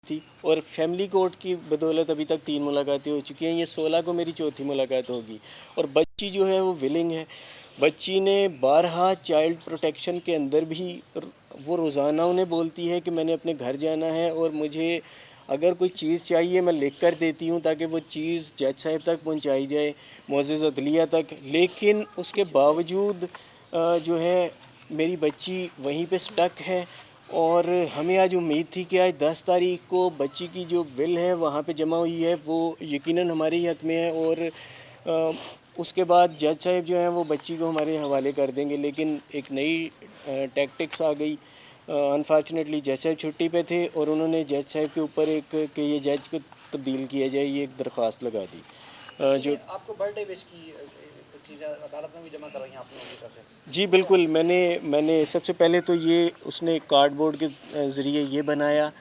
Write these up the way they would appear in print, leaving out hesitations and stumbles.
थी और family court की बदौलत अभी तक 3 मुलाकातें हो चुकी हैं। ये 16 को मेरी चौथी मुलाकात होगी और बच्ची जो है वो विलिंग है। बच्ची ने बारहा चाइल्ड प्रोटेक्शन के अंदर भी वो रोज़ाना उन्हें बोलती है कि मैंने अपने घर जाना है और मुझे अगर कोई चीज़ चाहिए मैं लिख कर देती हूँ ताकि वो चीज़ जज साहब तक पहुँचाई जाए, मुअज़्ज़िज़ अदलिया तक। लेकिन उसके बावजूद जो है मेरी बच्ची वहीं पे स्टक है और हमें आज उम्मीद थी कि आज 10 तारीख को बच्ची की जो विल है वहाँ पे जमा हुई है, वो यकीनन हमारे ही हक़ में है और उसके बाद जज साहब जो हैं वो बच्ची को हमारे हवाले कर देंगे। लेकिन एक नई टैक्टिक्स आ गई। अनफॉर्चुनेटली जज साहब छुट्टी पे थे और उन्होंने जज साहब के ऊपर एक कि ये जज को तब्दील किया जाए, ये एक दरख्वास्त लगा दी। जो आपको बर्थडे विश की चीज़ें अदालत में भी जमा करवाई आपने उनकी तरफ से? जी बिल्कुल, मैंने सबसे पहले तो ये उसने कार्डबोर्ड के ज़रिए ये बनाया,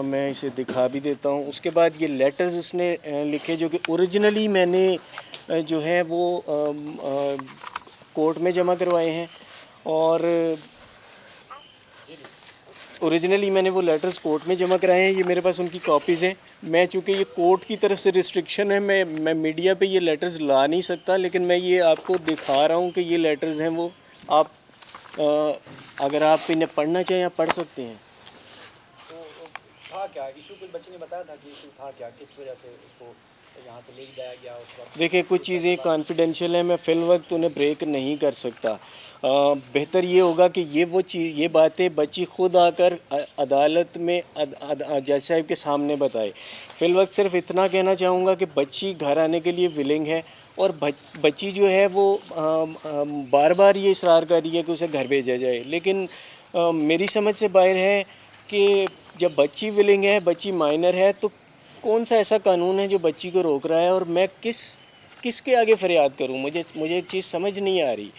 मैं इसे दिखा भी देता हूँ। उसके बाद ये लेटर्स उसने लिखे जो कि ओरिजिनली मैंने जो है वो कोर्ट में जमा करवाए हैं और ओरिजिनली मैंने वो लेटर्स कोर्ट में जमा कराए हैं। ये मेरे पास उनकी कॉपीज़ हैं। मैं चूँकि ये कोर्ट की तरफ से रिस्ट्रिक्शन है, मैं मीडिया पे ये लेटर्स ला नहीं सकता, लेकिन मैं ये आपको दिखा रहा हूँ कि ये लेटर्स हैं वो आप अगर आप इन्हें पढ़ना चाहें आप पढ़ सकते हैं। तो था क्या इशू? कुछ बच्चे ने बताया था कि इशू था क्या, किस वजह से उसको यहाँ से ले जाया गया उस वक्त? देखिए कुछ चीज़ें कॉन्फिडेंशियल है, मैं फ़िल वक्त उन्हें ब्रेक नहीं कर सकता। बेहतर ये होगा कि ये बातें बच्ची खुद आकर अदालत में जज साहब के सामने बताए। फ़िल वक्त सिर्फ इतना कहना चाहूँगा कि बच्ची घर आने के लिए विलिंग है और बच्ची जो है वो बार बार ये इसरार कर रही है कि उसे घर भेजा जाए। लेकिन मेरी समझ से बाहर है कि जब बच्ची विलिंग है, बच्ची माइनर है, तो कौन सा ऐसा कानून है जो बच्ची को रोक रहा है और मैं किसके आगे फरियाद करूं? मुझे एक चीज़ समझ नहीं आ रही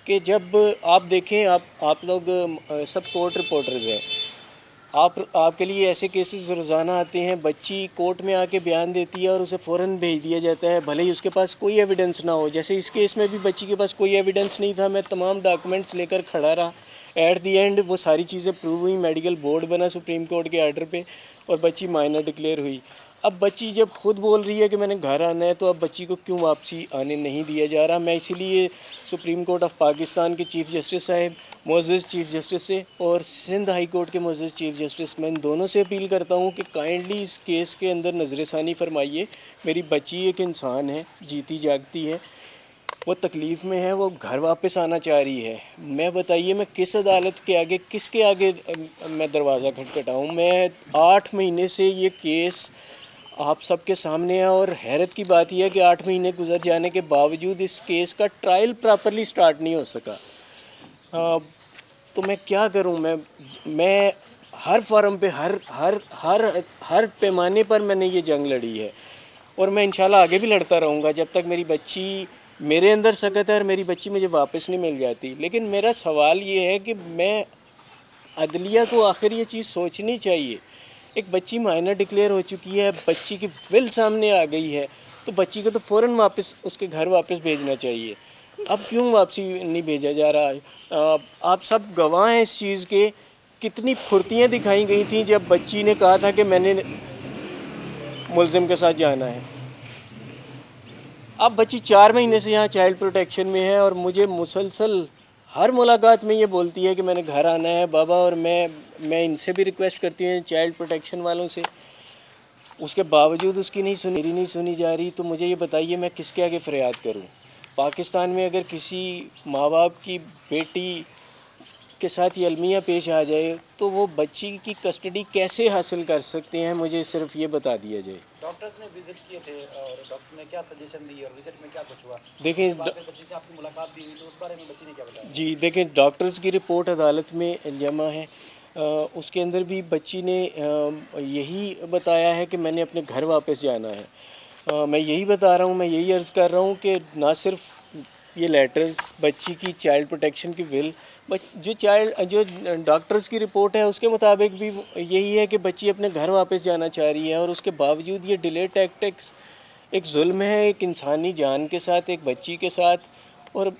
कि जब आप देखें, आप लोग सब कोर्ट रिपोर्टर्स हैं, आपके लिए ऐसे केसेस रोज़ाना आते हैं। बच्ची कोर्ट में आके बयान देती है और उसे फ़ौरन भेज दिया जाता है, भले ही उसके पास कोई एविडेंस ना हो। जैसे इस केस में भी बच्ची के पास कोई एविडेंस नहीं था, मैं तमाम डॉक्यूमेंट्स लेकर खड़ा रहा। एट दी एंड वो सारी चीज़ें प्रूव हुई, मेडिकल बोर्ड बना सुप्रीम कोर्ट के आर्डर पे और बच्ची माइनर डिक्लेयर हुई। अब बच्ची जब खुद बोल रही है कि मैंने घर आना है, तो अब बच्ची को क्यों वापसी आने नहीं दिया जा रहा? मैं इसीलिए सुप्रीम कोर्ट ऑफ पाकिस्तान के चीफ़ जस्टिस साहब, मुअज़्ज़िज़ चीफ़ जस्टिस से और सिंध हाई कोर्ट के मुअज़्ज़िज़ चीफ़ जस्टिस, मैं इन दोनों से अपील करता हूँ कि काइंडली इस केस के अंदर नज़रसानी फरमाइए। मेरी बच्ची एक इंसान है, जीती जागती है, वो तकलीफ़ में है, वो घर वापस आना चाह रही है। मैं बताइए मैं किस अदालत के आगे, किसके आगे मैं दरवाज़ा खटखटाऊँ? मैं 8 महीने से ये केस आप सबके सामने है और हैरत की बात यह है कि 8 महीने गुजर जाने के बावजूद इस केस का ट्रायल प्रॉपरली स्टार्ट नहीं हो सका। तो मैं क्या करूं? मैं हर फॉरम पे हर पैमाने पर मैंने ये जंग लड़ी है और मैं इंशाल्लाह आगे भी लड़ता रहूँगा जब तक मेरी बच्ची मेरे अंदर सकत है और मेरी बच्ची मुझे वापस नहीं मिल जाती। लेकिन मेरा सवाल ये है कि मैं अदलिया को आखिर ये चीज़ सोचनी चाहिए। एक बच्ची माइनर डिक्लेयर हो चुकी है, बच्ची की विल सामने आ गई है, तो बच्ची को तो फ़ौरन वापस उसके घर वापस भेजना चाहिए। अब क्यों वापसी नहीं भेजा जा रहा है? आप सब गवाह हैं इस चीज़ के। कितनी फुर्तियाँ दिखाई गई थी जब बच्ची ने कहा था कि मैंने मुलज़िम के साथ जाना है। अब बच्ची 4 महीने से यहाँ चाइल्ड प्रोटेक्शन में है और मुझे मुसलसल हर मुलाकात में ये बोलती है कि मैंने घर आना है बाबा। और मैं इनसे भी रिक्वेस्ट करती हूँ चाइल्ड प्रोटेक्शन वालों से, उसके बावजूद उसकी मेरी नहीं सुनी जा रही। तो मुझे ये बताइए मैं किसके आगे फरियाद करूँ? पाकिस्तान में अगर किसी माँ बाप की बेटी के साथ ये अलमिया पेश आ जाए तो वो बच्ची की कस्टडी कैसे हासिल कर सकते हैं? मुझे सिर्फ ये बता दिया जाए। डॉक्टर्स ने विजिट किए थे और डॉक्टर ने क्या सजेशन दी और विजिट में क्या कुछ हुआ? देखें बच्ची से आपकी मुलाकात भी हुई तो उस बारे में बच्ची ने क्या बताया? जी देखें, डॉक्टर्स की रिपोर्ट अदालत में जमा है। उसके अंदर भी बच्ची ने यही बताया है कि मैंने अपने घर वापस जाना है। मैं यही बता रहा हूँ, मैं यही अर्ज़ कर रहा हूँ कि ना सिर्फ ये लेटर्स, बच्ची की चाइल्ड प्रोटेक्शन की विल, जो डॉक्टर्स की रिपोर्ट है उसके मुताबिक भी यही है कि बच्ची अपने घर वापस जाना चाह रही है और उसके बावजूद ये डिले टैक्टिक्स एक जुल्म है एक इंसानी जान के साथ, एक बच्ची के साथ। और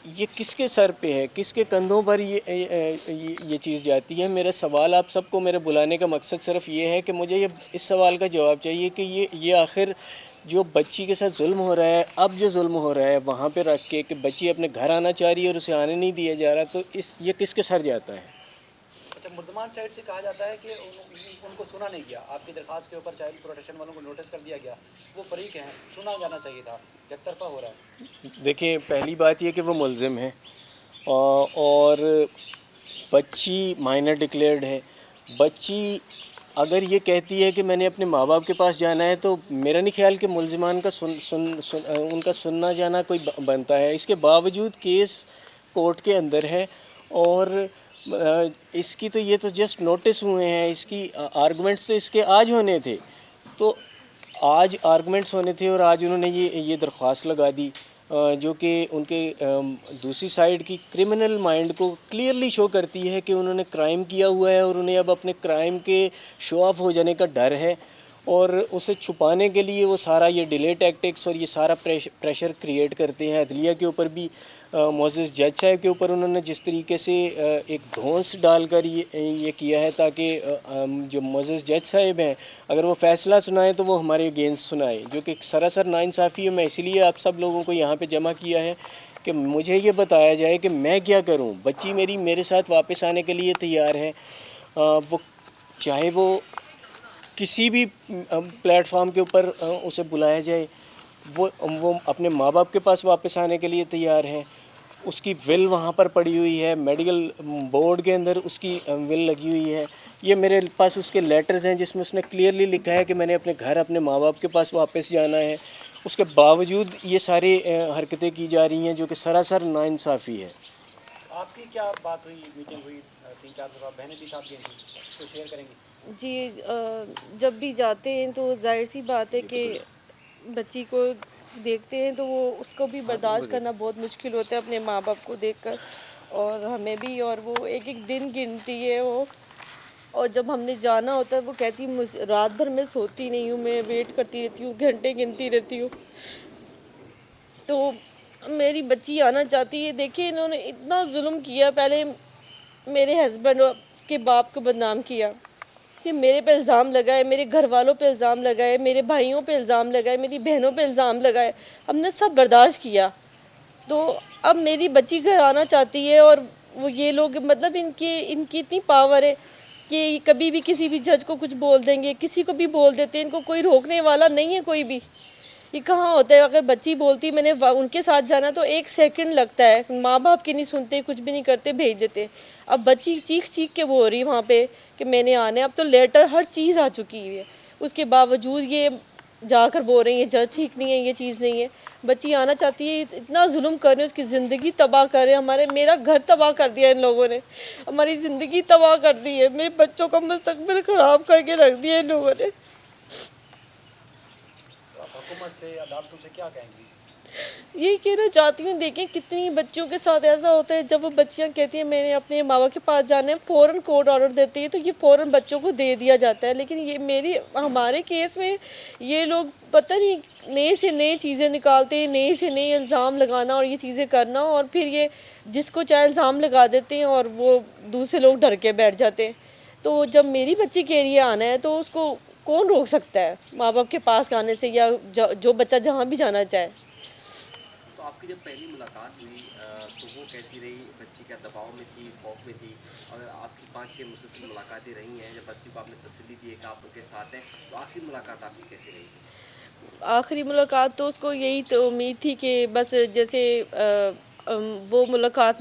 ये किसके सर पे है, किसके कंधों पर ये चीज़ जाती है। मेरा सवाल आप सबको मेरे बुलाने का मकसद सिर्फ ये है कि मुझे ये इस सवाल का जवाब चाहिए कि ये आखिर जो बच्ची के साथ जुल्म हो रहा है, अब जो जुल्म हो रहा है वहाँ पे रख के कि बच्ची अपने घर आना चाह रही है और उसे आने नहीं दिया जा रहा, तो ये किसके सर जाता है। अच्छा, मुर्दमान साइड से कहा जाता है कि उनको सुना नहीं गया, आपकी दरख्वास्त के ऊपर चाइल्ड प्रोटेक्शन वालों को नोटिस कर दिया गया, वो फरीक हैं, सुना जाना चाहिए था, एकतरफा हो रहा है। देखिए, पहली बात ये कि वो मुलजिम है और बच्ची माइनर डिक्लेयर्ड है। बच्ची अगर ये कहती है कि मैंने अपने माँ बाप के पास जाना है, तो मेरा नहीं ख्याल कि मुलजिमान का उनका सुनना जाना कोई बनता है। इसके बावजूद केस कोर्ट के अंदर है और इसकी तो ये तो जस्ट नोटिस हुए हैं, इसकी आर्गुमेंट्स तो इसके आज होने थे, तो आज आर्गुमेंट्स होने थे और आज उन्होंने ये दरख्वास्त लगा दी जो कि उनके दूसरी साइड की क्रिमिनल माइंड को क्लियरली शो करती है कि उन्होंने क्राइम किया हुआ है और उन्हें अब अपने क्राइम के शो ऑफ हो जाने का डर है और उसे छुपाने के लिए वो सारा ये डिले टैक्टिक्स और ये सारा प्रेशर क्रिएट करते हैं। अदलिया के ऊपर भी मोसेस जज साहब के ऊपर उन्होंने जिस तरीके से एक धौंस डालकर ये किया है ताकि जो मोसेस जज साहब हैं अगर वो फ़ैसला सुनाएं तो वो हमारे अगेंस्ट सुनाएं, जो कि सरासर नाइंसाफ़ी है। मैं इसलिए आप सब लोगों को यहाँ पे जमा किया है कि मुझे ये बताया जाए कि मैं क्या करूँ। बच्ची मेरी मेरे साथ वापस आने के लिए तैयार है, वो चाहे वो किसी भी प्लेटफॉर्म के ऊपर उसे बुलाया जाए, वो अपने माँ बाप के पास वापस आने के लिए तैयार है। उसकी विल वहाँ पर पड़ी हुई है, मेडिकल बोर्ड के अंदर उसकी विल लगी हुई है। ये मेरे पास उसके लेटर्स हैं जिसमें उसने क्लियरली लिखा है कि मैंने अपने घर अपने माँ बाप के पास वापस जाना है। उसके बावजूद ये सारी हरकतें की जा रही हैं जो कि सरासर नाइंसाफ़ी है। आपकी क्या बात हुई, मीटिंग हुई, 3-4 दफ़ा बहनें भी साथ गई थी, तो शेयर करेंगी? जी, जब भी जाते हैं तो जाहिर सी बात है कि बच्ची को देखते हैं तो वो उसको भी बर्दाश्त करना बहुत मुश्किल होता है अपने माँ बाप को देखकर, और हमें भी। और वो एक एक दिन गिनती है वो, और जब हमने जाना होता है वो कहती है मुझे रात भर मैं सोती नहीं हूँ, मैं वेट करती रहती हूँ, घंटे गिनती रहती हूँ। तो मेरी बच्ची आना चाहती है। देखिए, इन्होंने इतना जुल्म किया, पहले मेरे हस्बैंड और उसके बाप को बदनाम किया जी, मेरे पे इल्ज़ाम लगाए, मेरे घर वालों पे इल्ज़ाम लगाए, मेरे भाइयों पे इल्ज़ाम लगाए, मेरी बहनों पे इल्ज़ाम लगाए। हमने सब बर्दाश्त किया। तो अब मेरी बच्ची घर आना चाहती है और वो ये लोग मतलब इनकी इतनी पावर है कि कभी भी किसी भी जज को कुछ बोल देंगे, किसी को भी बोल देते हैं, इनको कोई रोकने वाला नहीं है कोई भी। ये कहाँ होता है, अगर बच्ची बोलती मैंने उनके साथ जाना तो 1 सेकंड लगता है, माँ बाप की नहीं सुनते, कुछ भी नहीं करते, भेज देते। अब बच्ची चीख चीख के बोल रही है वहाँ पे कि मैंने आने, अब तो लेटर हर चीज़ आ चुकी है, उसके बावजूद ये जाकर बोल रही है जज ठीक नहीं है, ये चीज़ नहीं है। बच्ची आना चाहती है, इतना जुल्म कर रहे हैं, उसकी ज़िंदगी तबाह कर रहे हैं। मेरा घर तबाह कर दिया इन लोगों ने, हमारी ज़िंदगी तबाह कर दी है, मेरे बच्चों का मुस्तकबिल ख़राब करके रख दिया इन लोगों ने। हुकूमत से, अदालतों से क्या कहेंगी? यही कहना चाहती हूँ, देखें कितनी बच्चियों के साथ ऐसा होता है, जब वो बच्चियाँ कहती हैं मैंने अपने माँ बाप के पास जाना है, फ़ौरन कोर्ट ऑर्डर देती है तो ये फ़ौरन बच्चों को दे दिया जाता है। लेकिन ये हमारे केस में ये लोग पता नहीं नए से नई चीज़ें निकालते हैं, नए से नए इल्ज़ाम लगाना और ये चीज़ें करना, और फिर ये जिसको चाहे इल्ज़ाम लगा देते हैं और वो दूसरे लोग डर के बैठ जाते हैं। तो जब मेरी बच्ची के लिए आना है तो उसको कौन रोक सकता है माँ बाप के पास आने से, या जो बच्चा जहाँ भी जाना चाहे। तो आपकी जब पहली मुलाकात हुई तो वो कैसी रही? बच्ची क्या दबाव में थी, खौफ में थी? और आपकी 5-6 मुसलसल मुलाकातें रही हैं, जब बच्ची को आपने तसल्ली दी है कि आप उनके साथ हैं, तो आखिरी मुलाकात आपकी कैसी रही? आखिरी मुलाकात तो उसको यही तो उम्मीद थी कि बस जैसे वो मुलाकात